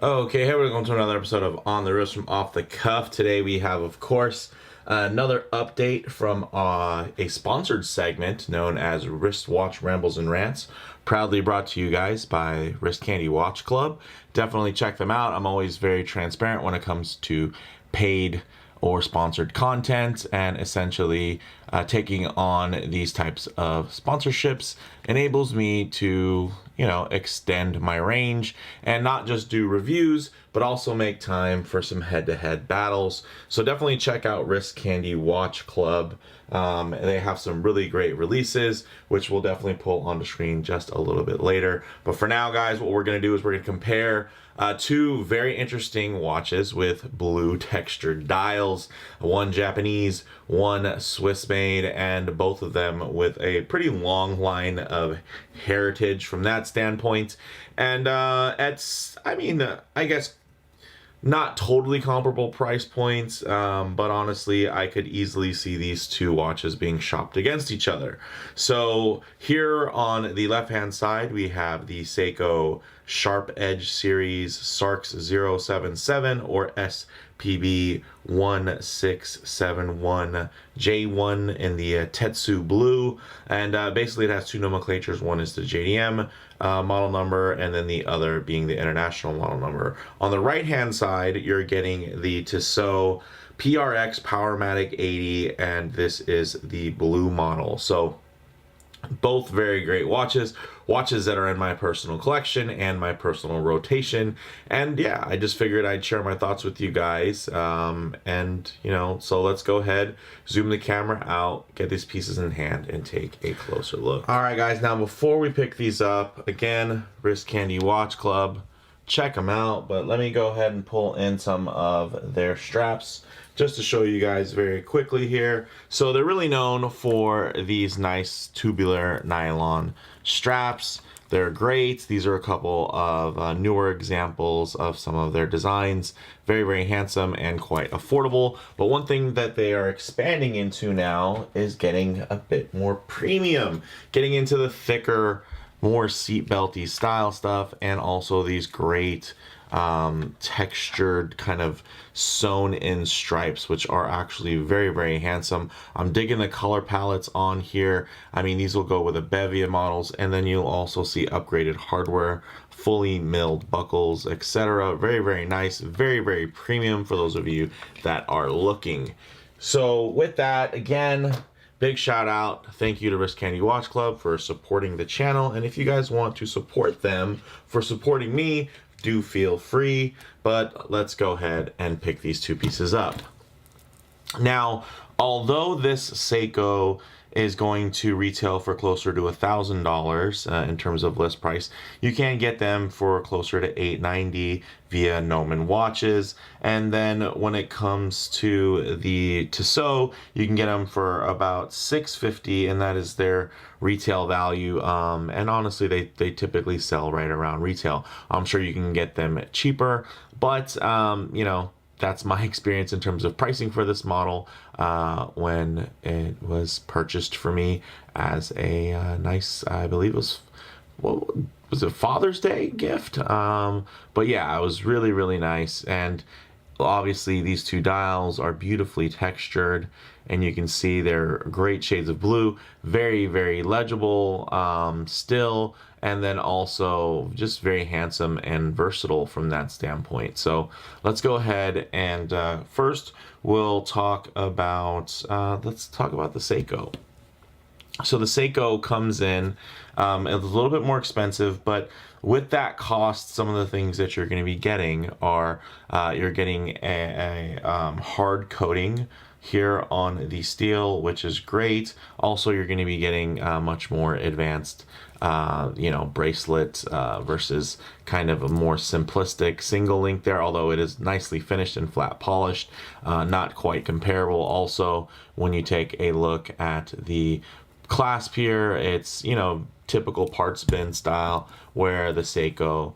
Okay, hey, we're going to another episode of On the Wrist from Off the Cuff. Today we have, of course, another update from a sponsored segment known as Wristwatch Rambles and Rants, proudly brought to you guys by Wrist Candy Watch Club. Definitely check them out. I'm always very transparent when it comes to paid or sponsored content, and essentially taking on these types of sponsorships enables me to extend my range and not just do reviews but also make time for some head-to-head battles. So definitely check out Wrist Candy Watch Club. They have some really great releases which we'll definitely pull on the screen just a little bit later. But for now, guys, what we're going to do is we're going to compare two very interesting watches with blue textured dials, one Japanese, one Swiss made, and both of them with a pretty long line of heritage from that standpoint. And I guess not totally comparable price points, but honestly, I could easily see these two watches being shopped against each other. So here on the left-hand side, we have the Seiko Sharp Edge Series SARX 077 or SPB 1671 J1 in the Tetsu blue, and basically it has two nomenclatures. One is the JDM model number, and then the other being the international model number. On the right hand side, you're getting the Tissot PRX Powermatic 80, and this is the blue model. So both very great watches that are in my personal collection and my personal rotation. And yeah, I just figured I'd share my thoughts with you guys. So let's go ahead, zoom the camera out, get these pieces in hand, and take a closer look. All right, guys, now before we pick these up, again, Wrist Candy Watch Club, check them out, but let me go ahead and pull in some of their straps just to show you guys very quickly here. So they're really known for these nice tubular nylon straps. They're great. These are a couple of newer examples of some of their designs. Very, very handsome and quite affordable. But one thing that they are expanding into now is getting a bit more premium, getting into the thicker, more seatbelty style stuff, and also these great textured kind of sewn in stripes, which are actually very, very handsome. I'm digging the color palettes on here. I mean, these will go with the Bevia models, and then you'll also see upgraded hardware, fully milled buckles, etc. Very, very nice, very, very premium for those of you that are looking. So with that, again, big shout out, thank you to Wrist Candy Watch Club for supporting the channel. And if you guys want to support them for supporting me, do feel free. But let's go ahead and pick these two pieces up. Now, although this Seiko is going to retail for closer to $1,000 in terms of list price, you can get them for closer to $890 via Nomen Watches. And then when it comes to the Tissot, you can get them for about $650, and that is their retail value. And honestly, they typically sell right around retail. I'm sure you can get them cheaper, but that's my experience in terms of pricing for this model when it was purchased for me as a nice, I believe it was, what was it, Father's Day gift? But yeah, it was really, really nice. And obviously these two dials are beautifully textured, and you can see they're great shades of blue, very, very legible still, and then also just very handsome and versatile from that standpoint. So let's go ahead and first we'll talk about the Seiko. So the Seiko comes in a little bit more expensive, but with that cost, some of the things that you're going to be getting are you're getting a hard coating here on the steel, which is great. Also, you're going to be getting much more advanced bracelet versus kind of a more simplistic single link there, although it is nicely finished and flat polished, not quite comparable. Also, when you take a look at the clasp here, it's typical parts bin style, where the Seiko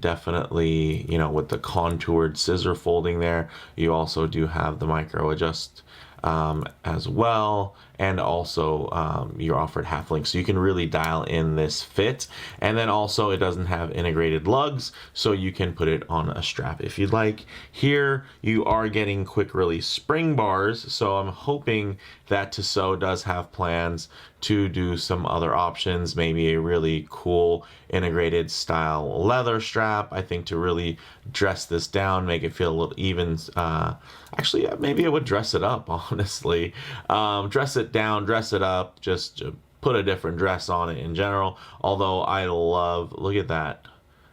definitely, with the contoured scissor folding there, you also do have the micro adjust as well. and also you're offered half length, so you can really dial in this fit. And then also it doesn't have integrated lugs, so you can put it on a strap if you'd like. Here you are getting quick release spring bars, so I'm hoping that Tissot does have plans to do some other options, maybe a really cool integrated style leather strap, I think, to really dress this down, make it feel a little even. Actually, maybe I would dress it up, honestly. Dress it down, dress it up, just put a different dress on it in general. Although I love, look at that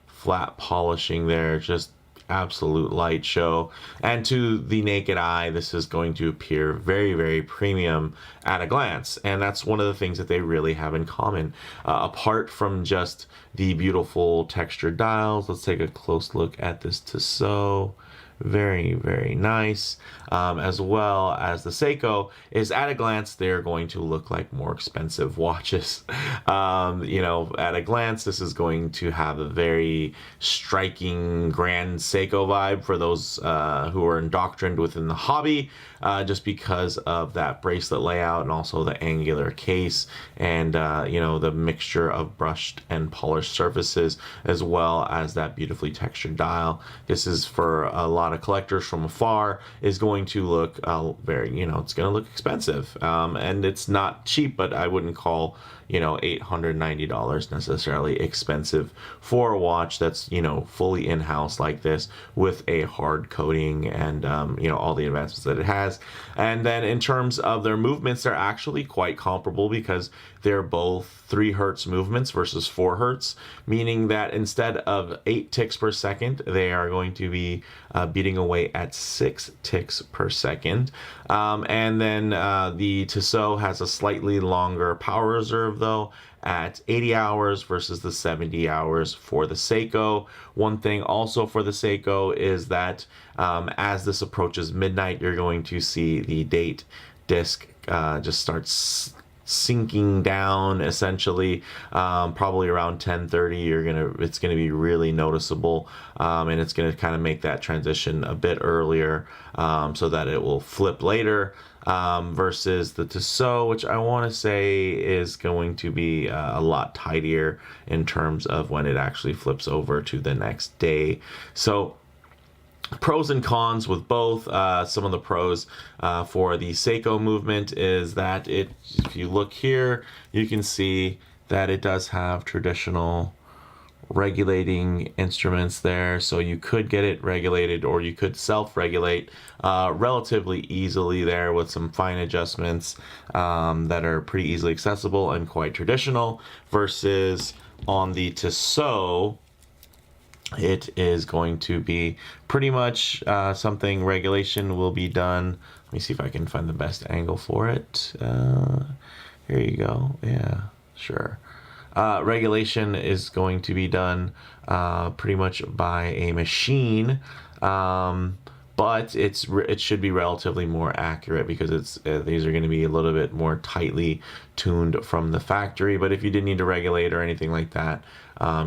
flat polishing there, just absolute light show. And to the naked eye, this is going to appear very, very premium at a glance. And that's one of the things that they really have in common. Apart from just the beautiful textured dials, let's take a close look at this Tissot. Very, very nice. As well as the Seiko, is at a glance they're going to look like more expensive watches. You know, at a glance this is going to have a very striking grand Seiko vibe for those who are indoctrined within the hobby, just because of that bracelet layout and also the angular case and you know, the mixture of brushed and polished surfaces, as well as that beautifully textured dial. This is, for a lot of collectors from afar, is going to look very, you know, it's going to look expensive, and it's not cheap, but I wouldn't call, you know, $890 necessarily expensive for a watch that's, you know, fully in-house like this with a hard coating and you know, all the advancements that it has. And then in terms of their movements, they're actually quite comparable, because they're both 3 Hertz movements versus 4 Hertz, meaning that instead of 8 ticks per second, they are going to be beating away at 6 ticks per second. And then the Tissot has a slightly longer power reserve, though, at 80 hours versus the 70 hours for the Seiko. One thing also for the Seiko is that as this approaches midnight, you're going to see the date disc just starts sinking down, essentially. Probably around 10:30 it's gonna be really noticeable, and it's gonna kind of make that transition a bit earlier, so that it will flip later, versus the Tissot, which I want to say is going to be a lot tidier in terms of when it actually flips over to the next day. So pros and cons with both. Some of the pros for the Seiko movement is that if you look here, you can see that it does have traditional regulating instruments there, so you could get it regulated, or you could self-regulate relatively easily there with some fine adjustments that are pretty easily accessible and quite traditional, versus on the Tissot, it is going to be pretty much something regulation will be done. Let me see if I can find the best angle for it. Here you go. Yeah, sure. Regulation is going to be done pretty much by a machine, but it should be relatively more accurate, because these are going to be a little bit more tightly tuned from the factory. But if you didn't need to regulate or anything like that,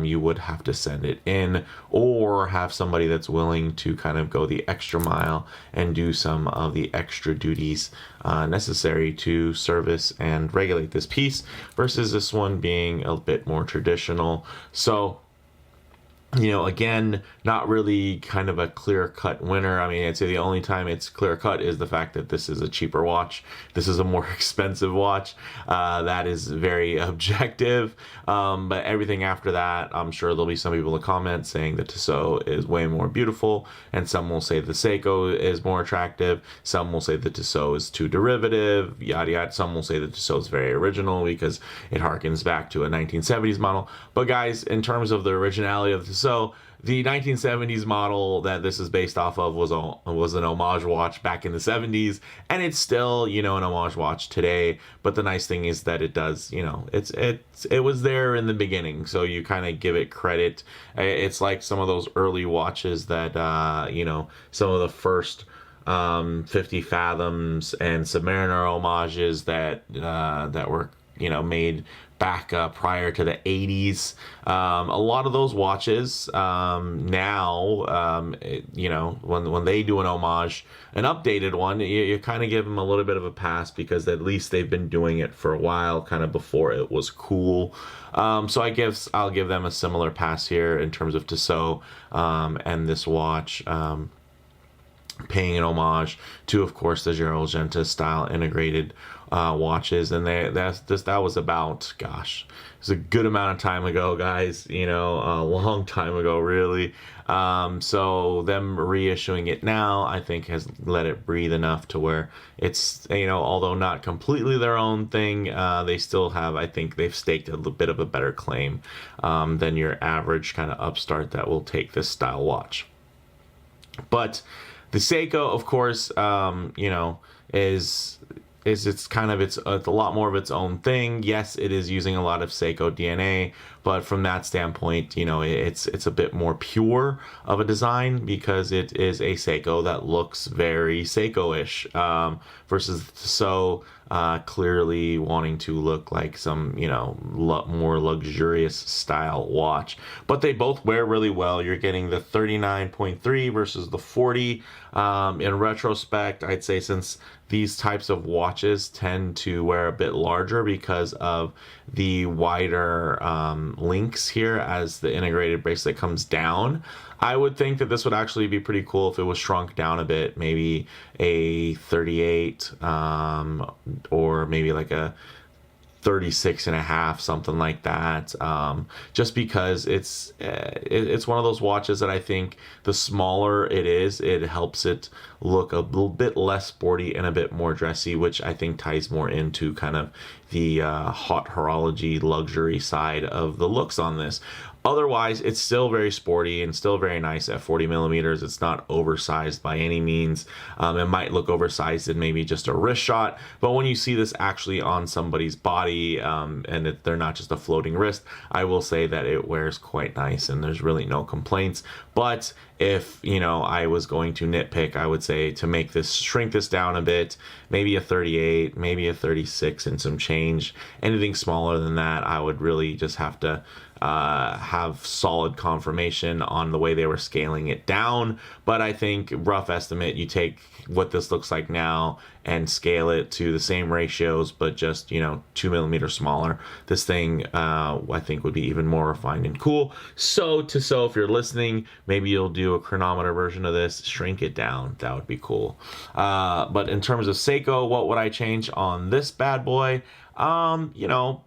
you would have to send it in, or have somebody that's willing to kind of go the extra mile and do some of the extra duties necessary to service and regulate this piece, versus this one being a bit more traditional. So, you know, again, not really kind of a clear-cut winner. I mean, I'd say the only time it's clear-cut is the fact that this is a cheaper watch. This is a more expensive watch. That is very objective. But everything after that, I'm sure there'll be some people in the comments saying the Tissot is way more beautiful, and some will say the Seiko is more attractive. Some will say the Tissot is too derivative, yada yada. Some will say the Tissot is very original because it harkens back to a 1970s model. But guys, in terms of the originality of the Tissot, the 1970s model that this is based off of was an homage watch back in the 70s, and it's still, you know, an homage watch today. But the nice thing is that it does, you know, it was there in the beginning, so you kind of give it credit. It's like some of those early watches that you know, some of the first 50 Fathoms and Submariner homages that were, you know, made back prior to the 80s. A lot of those watches now, you know, when they do an homage, an updated one, you kind of give them a little bit of a pass because at least they've been doing it for a while, kind of before it was cool. So I'll give them a similar pass here in terms of Tissot and this watch. Paying an homage to, of course, the Gerald Genta style integrated watches, and that was about, gosh, it was a good amount of time ago, guys. You know, a long time ago, really. So them reissuing it now, I think, has let it breathe enough to where it's, you know, although not completely their own thing, they still have, I think, they've staked a little bit of a better claim than your average kind of upstart that will take this style watch. But the Seiko, of course, you know, is it's kind of it's a lot more of its own thing. Yes, it is using a lot of Seiko DNA, but from that standpoint, you know, it's a bit more pure of a design because it is a Seiko that looks very Seiko-ish versus so clearly wanting to look like some, you know, more luxurious style watch. But they both wear really well. You're getting the 39.3 versus the 40. In retrospect, I'd say since these types of watches tend to wear a bit larger because of the wider links here as the integrated bracelet comes down, I would think that this would actually be pretty cool if it was shrunk down a bit, maybe a 38 or maybe like a 36 and a half, something like that, just because it's one of those watches that I think the smaller it is, it helps it look a little bit less sporty and a bit more dressy, which I think ties more into kind of the hot horology luxury side of the looks on this. Otherwise, it's still very sporty and still very nice at 40 millimeters. It's not oversized by any means. It might look oversized in maybe just a wrist shot, but when you see this actually on somebody's body and they're not just a floating wrist, I will say that it wears quite nice and there's really no complaints. But if, you know, I was going to nitpick, I would say to make this, shrink this down a bit, maybe a 38, maybe a 36 and some change. Anything smaller than that, I would really just have to have solid confirmation on the way they were scaling it down. But I think rough estimate, you take what this looks like now and scale it to the same ratios, but just, you know, 2 millimeters smaller. This thing, I think would be even more refined and cool. So Tissot, if you're listening, maybe you'll do a chronometer version of this, shrink it down. That would be cool. But in terms of Seiko, what would I change on this bad boy? You know,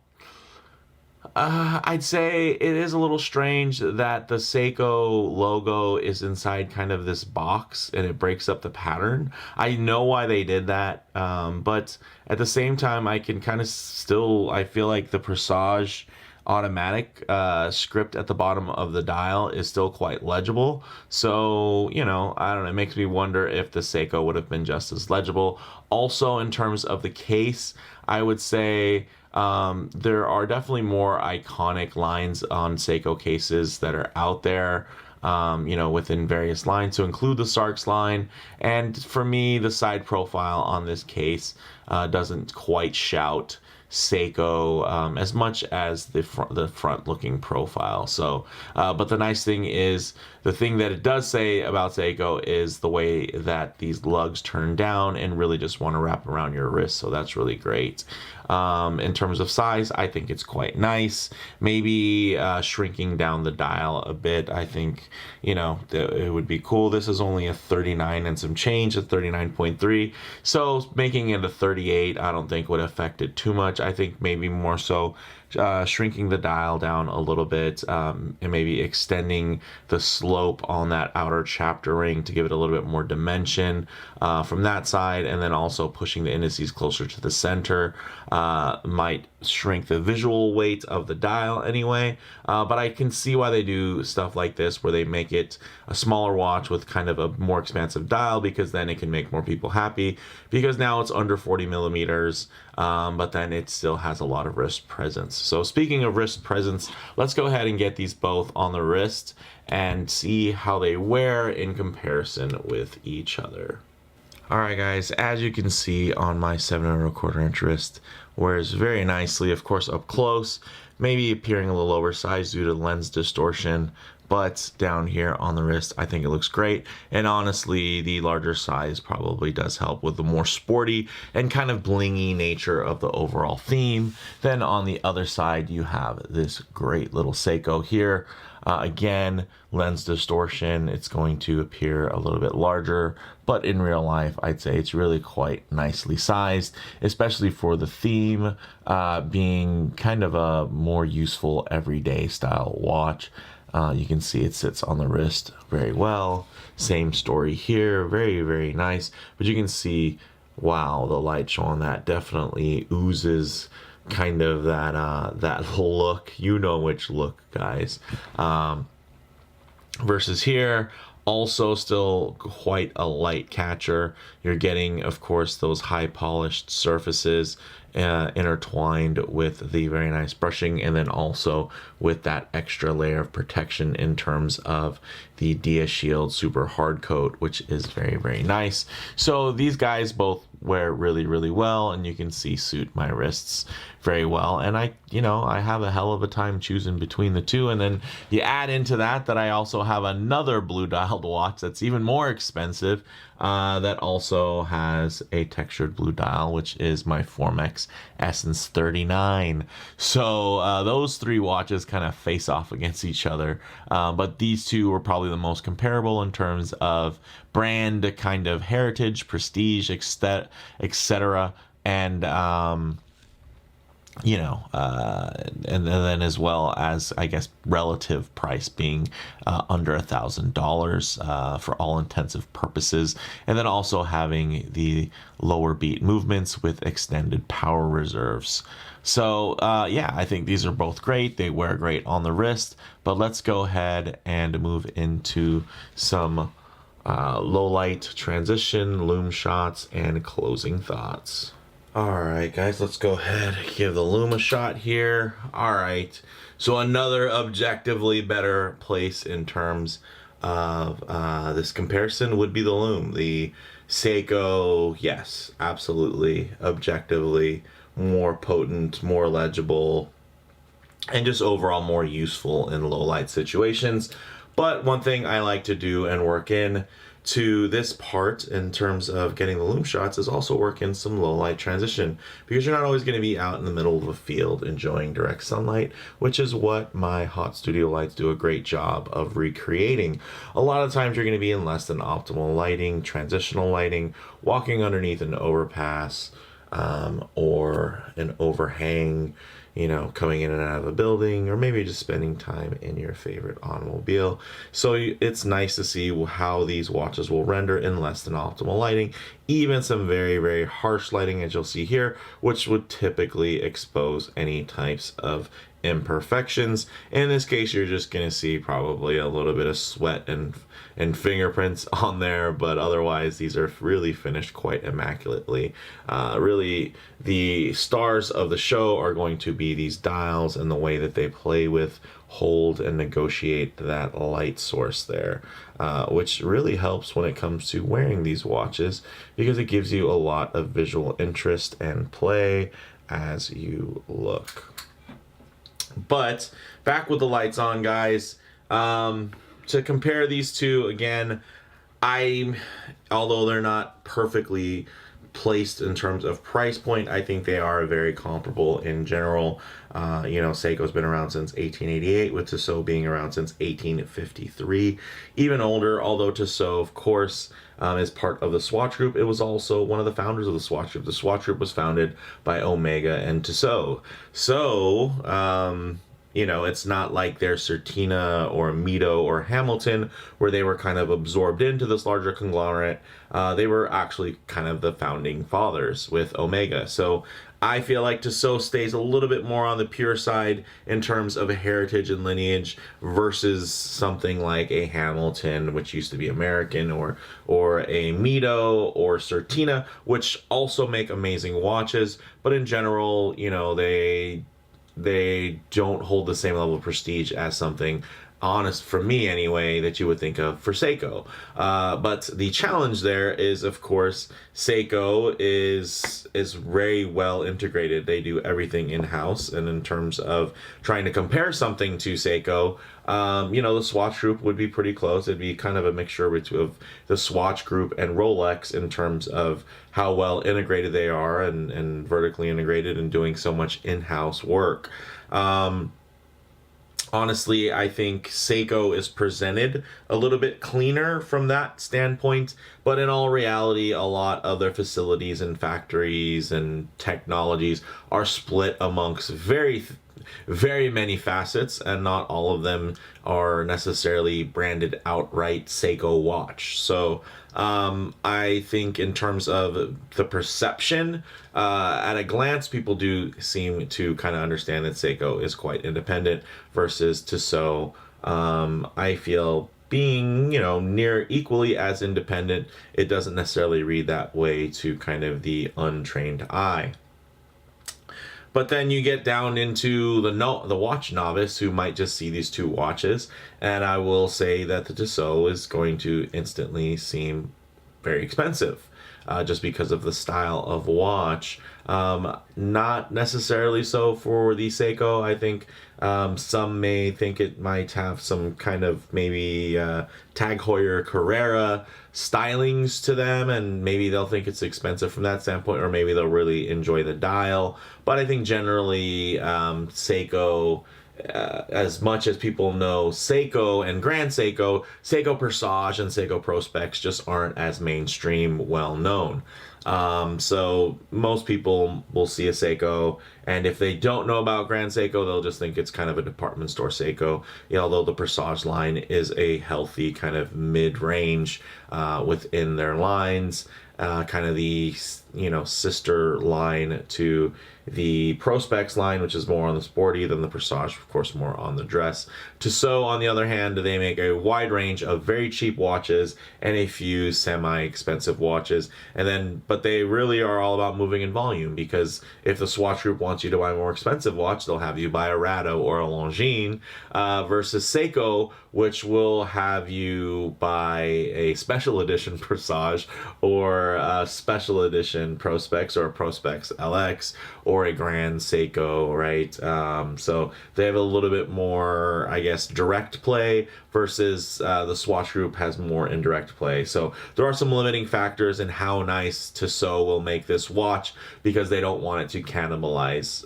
I'd say it is a little strange that the Seiko logo is inside kind of this box and it breaks up the pattern. I know why they did that, but at the same time, I can kind of still, I feel like the Presage automatic script at the bottom of the dial is still quite legible. So, you know, I don't know, it makes me wonder if the Seiko would have been just as legible. Also, in terms of the case, I would say there are definitely more iconic lines on Seiko cases that are out there, you know, within various lines, to include the Sarks line. And for me, the side profile on this case doesn't quite shout Seiko as much as the front looking profile. So but the nice thing is, the thing that it does say about Seiko is the way that these lugs turn down and really just want to wrap around your wrist. So that's really great. In terms of size, I think it's quite nice. Maybe shrinking down the dial a bit, I think, you know, it would be cool. This is only a 39 and some change, a 39.3. So making it a 38, I don't think would affect it too much. I think maybe more so shrinking the dial down a little bit and maybe extending the slope on that outer chapter ring to give it a little bit more dimension from that side, and then also pushing the indices closer to the center might shrink the visual weight of the dial anyway. But I can see why they do stuff like this, where they make it a smaller watch with kind of a more expansive dial, because then it can make more people happy, because now it's under 40 millimeters, but then it still has a lot of wrist presence. So speaking of wrist presence, let's go ahead and get these both on the wrist and see how they wear in comparison with each other. Alright guys, as you can see on my 7 1/4 inch wrist, wears very nicely, of course, up close, maybe appearing a little oversized due to lens distortion, but down here on the wrist, I think it looks great. And honestly, the larger size probably does help with the more sporty and kind of blingy nature of the overall theme. Then on the other side, you have this great little Seiko here. Again, lens distortion, it's going to appear a little bit larger, but in real life, I'd say it's really quite nicely sized, especially for the theme being kind of a more useful everyday style watch. You can see it sits on the wrist very well. Same story here, very, very nice. But you can see, wow, the light show on that definitely oozes kind of that look. You know which look, guys. Versus here, also still quite a light catcher. You're getting, of course, those high polished surfaces intertwined with the very nice brushing, and then also with that extra layer of protection in terms of the Dia Shield Super Hard Coat, which is very, very nice. So these guys both wear really, really well, and you can see suit my wrists very well. And I have a hell of a time choosing between the two. And then you add into that I also have another blue dialed watch that's even more expensive, that also has a textured blue dial, which is my Formex Essence 39. So those three watches kind of face off against each other, but these two are probably the most comparable in terms of brand kind of heritage, prestige, etc. And and then as well as, I guess, relative price being under $1,000 for all intensive purposes, and then also having the lower beat movements with extended power reserves. So yeah, I think these are both great. They wear great on the wrist. But let's go ahead and move into some low light transition, loom shots, and closing thoughts. Alright guys, let's go ahead, give the loom a shot here. Alright, so another objectively better place in terms of this comparison would be the loom. The Seiko, yes, absolutely, objectively more potent, more legible, and just overall more useful in low light situations. But one thing I like to do and work in to this part in terms of getting the loom shots is also work in some low light transition, because you're not always going to be out in the middle of a field enjoying direct sunlight, which is what my hot studio lights do a great job of recreating. A lot of times you're going to be in less than optimal lighting, transitional lighting, walking underneath an overpass or an overhang, coming in and out of a building, or maybe just spending time in your favorite automobile. So it's nice to see how these watches will render in less than optimal lighting, even some very, very harsh lighting, as you'll see here, which would typically expose any types of imperfections. In this case, you're just going to see probably a little bit of sweat and fingerprints on there, but otherwise these are really finished quite immaculately. Really, the stars of the show are going to be these dials and the way that they play with, hold, and negotiate that light source there, which really helps when it comes to wearing these watches, because it gives you a lot of visual interest and play as you look. But back with the lights on, guys. To compare these two again, although they're not perfectly placed in terms of price point, I think they are very comparable in general. Seiko's been around since 1888, with Tissot being around since 1853, even older. Although Tissot, of course, is part of the Swatch Group. It was also one of the founders of the Swatch Group. The Swatch Group was founded by Omega and Tissot. So, it's not like they're Certina or Mito or Hamilton, where they were kind of absorbed into this larger conglomerate. They were actually kind of the founding fathers with Omega. So I feel like Tissot stays a little bit more on the pure side in terms of a heritage and lineage, versus something like a Hamilton, which used to be American, or a Mito or Certina, which also make amazing watches, but in general, they don't hold the same level of prestige as something honest for me anyway, that you would think of for Seiko. But the challenge there is, of course, Seiko is very well integrated. They do everything in house, and in terms of trying to compare something to Seiko, the Swatch Group would be pretty close. It'd be kind of a mixture of the Swatch Group and Rolex in terms of how well integrated they are, and vertically integrated, and doing so much in-house work. Honestly, I think Seiko is presented a little bit cleaner from that standpoint, but in all reality, a lot of their facilities and factories and technologies are split amongst very many facets, and not all of them are necessarily branded outright Seiko watch. So I think in terms of the perception, at a glance, people do seem to kind of understand that Seiko is quite independent versus Tissot. I feel being, near equally as independent, it doesn't necessarily read that way to kind of the untrained eye. But then you get down into the watch novice who might just see these two watches, and I will say that the Tissot is going to instantly seem very expensive, just because of the style of watch. Not necessarily so for the Seiko. I think some may think it might have some kind of maybe Tag Heuer Carrera stylings to them, and maybe they'll think it's expensive from that standpoint, or maybe they'll really enjoy the dial. But I think generally Seiko, as much as people know Seiko and Grand Seiko, Seiko Presage and Seiko Prospex just aren't as mainstream well known. So most people will see a Seiko, and if they don't know about Grand Seiko, they'll just think it's kind of a department store Seiko. Although the Presage line is a healthy kind of mid-range within their lines, kind of the sister line to the Prospex line, which is more on the sporty, than the Presage, of course, more on the dress. Tissot, on the other hand, they make a wide range of very cheap watches and a few semi-expensive watches. But they really are all about moving in volume, because if the Swatch Group wants you to buy a more expensive watch, they'll have you buy a Rado or a Longines, versus Seiko, which will have you buy a special edition Presage, or a special edition Prospex, or a Prospex LX, or a Grand Seiko, right? So they have a little bit more, I guess, direct play, versus the Swatch Group has more indirect play. So there are some limiting factors in how nice Tissot will make this watch, because they don't want it to cannibalize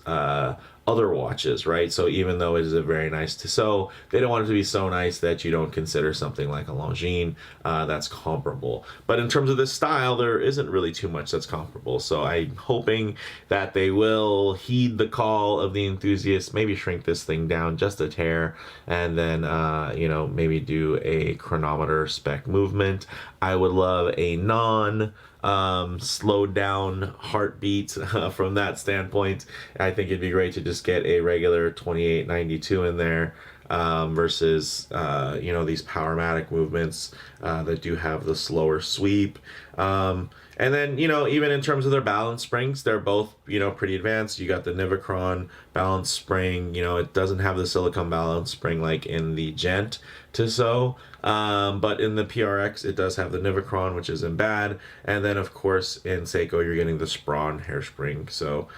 other watches, right? So even though it is a very nice Tissot, they don't want it to be so nice that you don't consider something like a Longines that's comparable. But in terms of this style, there isn't really too much that's comparable. So I'm hoping that they will heed the call of the enthusiasts, maybe shrink this thing down just a tear, and then maybe do a chronometer spec movement. I would love a slowed down heartbeat from that standpoint. I think it'd be great to just get a regular 2892 in there, versus these Powermatic movements that do have the slower sweep. And then, even in terms of their balance springs, they're both, pretty advanced. You got the Nivicron balance spring. It doesn't have the silicone balance spring like in the Gent Tissot. But in the PRX, it does have the Nivicron, which isn't bad. And then, of course, in Seiko, you're getting the Sprawn hairspring. So,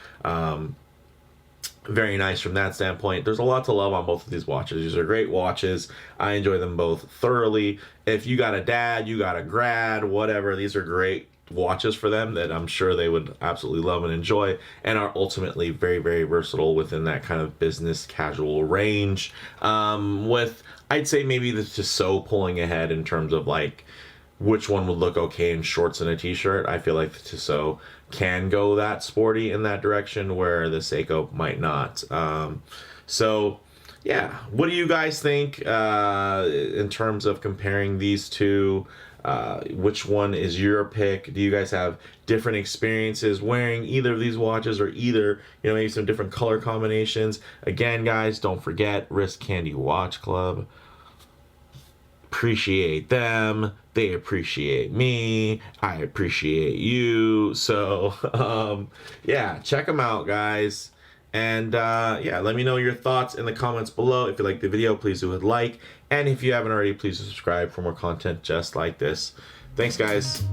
very nice from that standpoint. There's a lot to love on both of these watches. These are great watches. I enjoy them both thoroughly. If you got a dad, you got a grad, whatever, these are great watches for them that I'm sure they would absolutely love and enjoy, and are ultimately very, very versatile within that kind of business casual range. With, I'd say, maybe the Tissot pulling ahead in terms of like which one would look okay in shorts and a t-shirt. I feel like the Tissot can go that sporty in that direction, where the Seiko might not. So yeah, what do you guys think in terms of comparing these two? Which one is your pick? Do you guys have different experiences wearing either of these watches, or either, maybe some different color combinations? Again, guys, don't forget Wrist Candy Watch Club. Appreciate them, they appreciate me, I appreciate you. So yeah, check them out, guys. And yeah, let me know your thoughts in the comments below. If you like the video, please do hit like. And if you haven't already, please subscribe for more content just like this. Thanks, guys.